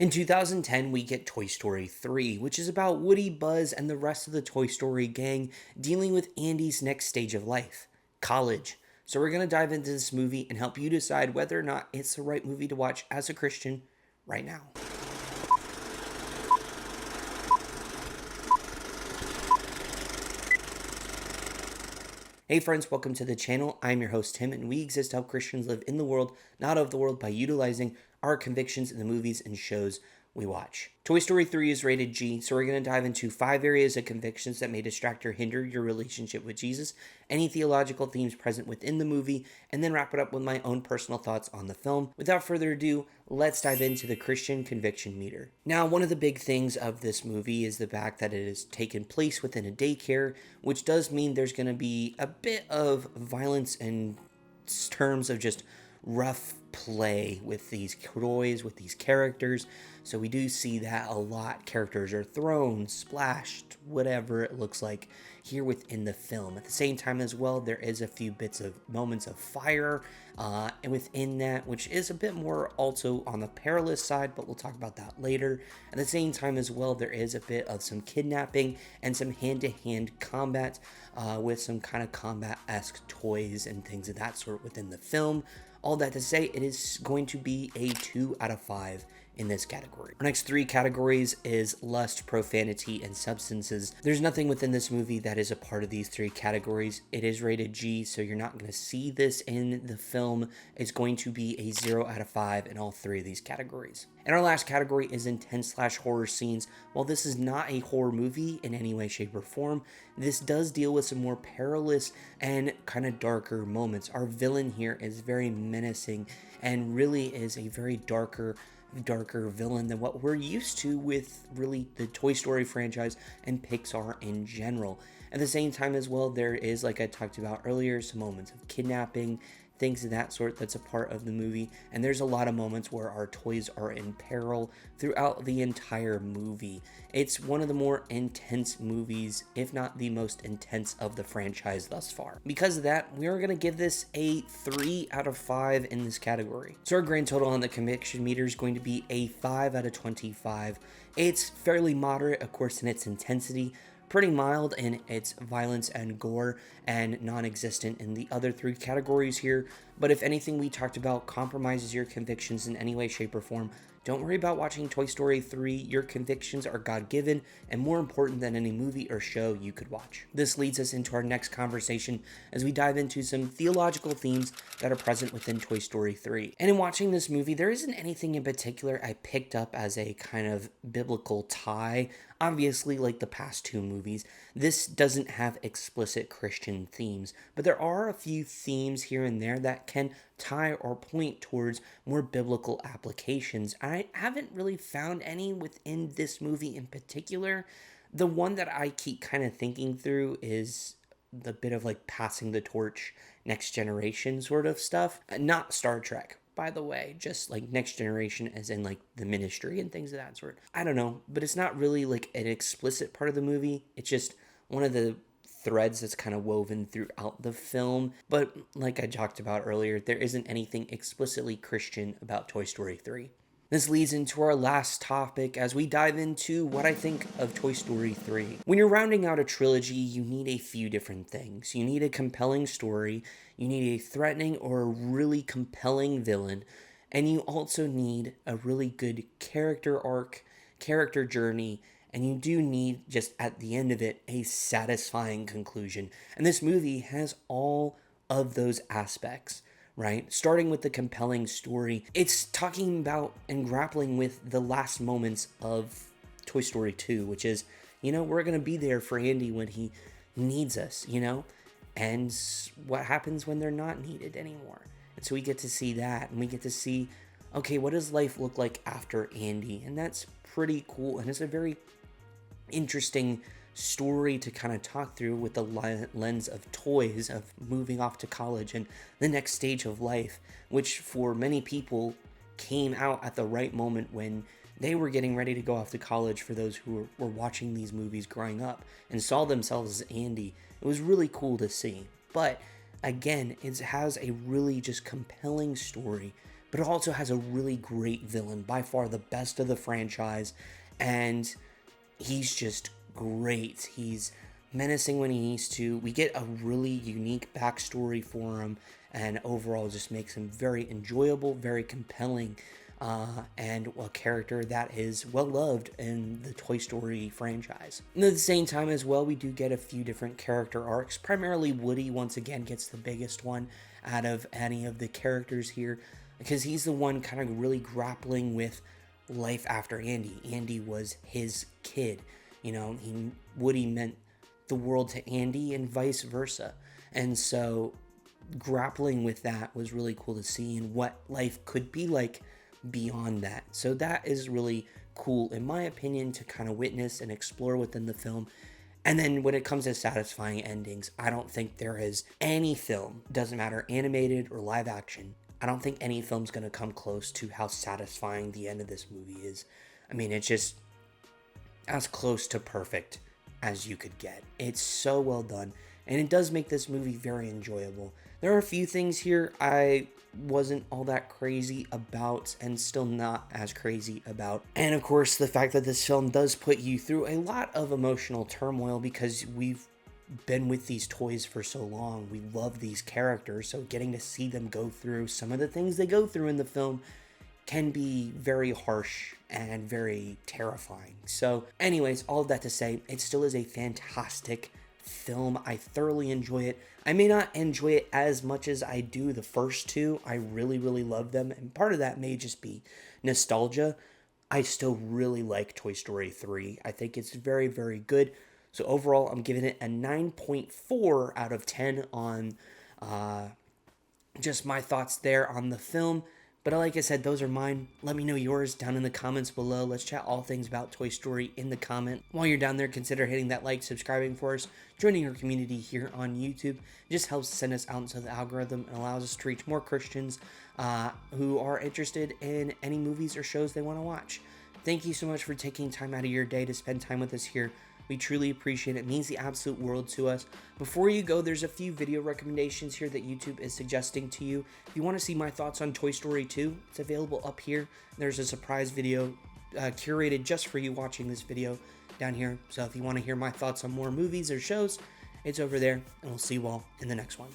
In 2010, we get Toy Story 3, which is about Woody, Buzz, and the rest of the Toy Story gang dealing with Andy's next stage of life, college. So we're going to dive into this movie and help you decide whether or not it's the right movie to watch as a Christian right now. Hey friends, welcome to the channel. I'm your host Tim, and we exist to help Christians live in the world, not of the world, by utilizing our convictions in the movies and shows we watch. Toy Story 3 is rated G, so we're going to dive into 5 areas of convictions that may distract or hinder your relationship with Jesus, any theological themes present within the movie, and then wrap it up with my own personal thoughts on the film. Without further ado, let's dive into the Christian conviction meter. Now, one of the big things of this movie is the fact that it is taken place within a daycare, which does mean there's going to be a bit of violence in terms of just rough play with these toys, with these characters. So we do see that a lot. Characters are thrown, splashed, whatever it looks like here within the film. At the same time as well, there is a few bits of moments of fire and within that, which is a bit more also on the perilous side, but we'll talk about that later. At the same time as well, there is a bit of some kidnapping and some hand-to-hand combat with some kind of combat-esque toys and things of that sort within the film. All that to say, it is going to be a 2 out of 5 in this category. Our next 3 categories is lust, profanity, and substances. There's nothing within this movie that is a part of these 3 categories. It is rated G, so you're not going to see this in the film. It's going to be a 0 out of 5 in all 3 of these categories. And our last category is intense/horror scenes. While this is not a horror movie in any way, shape, or form, this does deal with some more perilous and kind of darker moments. Our villain here is very menacing and really is a very darker villain than what we're used to with really the Toy Story franchise and Pixar in general. At the same time as well, there is, like I talked about earlier, some moments of kidnapping, things of that sort that's a part of the movie, and there's a lot of moments where our toys are in peril throughout the entire movie. It's one of the more intense movies, if not the most intense of the franchise thus far. Because of that, we are going to give this a 3 out of 5 in this category. So our grand total on the conviction meter is going to be a 5 out of 25. It's fairly moderate, of course, in its intensity, pretty mild in its violence and gore, and non-existent in the other 3 categories here. But if anything we talked about compromises your convictions in any way, shape, or form, don't worry about watching Toy Story 3. Your convictions are God-given and more important than any movie or show you could watch. This leads us into our next conversation as we dive into some theological themes that are present within Toy Story 3. And in watching this movie, there isn't anything in particular I picked up as a kind of biblical tie. Obviously, like the past 2 movies, this doesn't have explicit Christian themes, but there are a few themes here and there that can tie or point towards more biblical applications. I haven't really found any within this movie in particular. The one that I keep kind of thinking through is the bit of like passing the torch, next generation sort of stuff. Not Star Trek, by the way, just like next generation as in like the ministry and things of that sort. I don't know, but it's not really like an explicit part of the movie. It's just one of the threads that's kind of woven throughout the film. But like I talked about earlier, there isn't anything explicitly Christian about Toy Story 3. This leads into our last topic as we dive into what I think of Toy Story 3. When you're rounding out a trilogy, you need a few different things. You need a compelling story, you need a threatening or a really compelling villain, and you also need a really good character arc, character journey, and you do need, just at the end of it, a satisfying conclusion. And this movie has all of those aspects, right? Starting with the compelling story, it's talking about and grappling with the last moments of Toy Story 2, which is, we're going to be there for Andy when he needs us, and what happens when they're not needed anymore. And so we get to see that, and we get to see, okay, what does life look like after Andy? And that's pretty cool, and it's a very interesting story to kind of talk through with the lens of toys, of moving off to college and the next stage of life, which for many people came out at the right moment when they were getting ready to go off to college. For those who were watching these movies growing up and saw themselves as Andy, it was really cool to see. But again, it has a really just compelling story, but it also has a really great villain, by far the best of the franchise, and he's just great. He's menacing when he needs to. We get a really unique backstory for him, and overall just makes him very enjoyable, very compelling, and a character that is well loved in the Toy Story franchise. And at the same time as well, we do get a few different character arcs. Primarily Woody once again gets the biggest one out of any of the characters here, because he's the one kind of really grappling with life after Andy. Andy was his kid. Woody meant the world to Andy and vice versa. And so grappling with that was really cool to see, and what life could be like beyond that. So that is really cool, in my opinion, to kind of witness and explore within the film. And then when it comes to satisfying endings, I don't think there is any film, doesn't matter animated or live action, I don't think any film's going to come close to how satisfying the end of this movie is. I mean, it's just as close to perfect as you could get. It's so well done, and it does make this movie very enjoyable. There are a few things here I wasn't all that crazy about, and still not as crazy about. And of course, the fact that this film does put you through a lot of emotional turmoil, because we've been with these toys for so long. We love these characters, so getting to see them go through some of the things they go through in the film can be very harsh and very terrifying. So anyways, all of that to say, it still is a fantastic film. I thoroughly enjoy it. I may not enjoy it as much as I do the first two. I really, really love them, and part of that may just be nostalgia. I still really like Toy Story 3. I think it's very, very good. So overall, I'm giving it a 9.4 out of 10 on just my thoughts there on the film. But like I said, those are mine. Let me know yours down in the comments below. Let's chat all things about Toy Story in the comment. While you're down there, consider hitting that like, subscribing for us, joining our community here on YouTube. It just helps send us out into the algorithm and allows us to reach more Christians who are interested in any movies or shows they want to watch. Thank you so much for taking time out of your day to spend time with us here. We truly appreciate it. It means the absolute world to us. Before you go, there's a few video recommendations here that YouTube is suggesting to you. If you want to see my thoughts on Toy Story 2, it's available up here. There's a surprise video curated just for you watching this video down here. So if you want to hear my thoughts on more movies or shows, it's over there. And we'll see you all in the next one.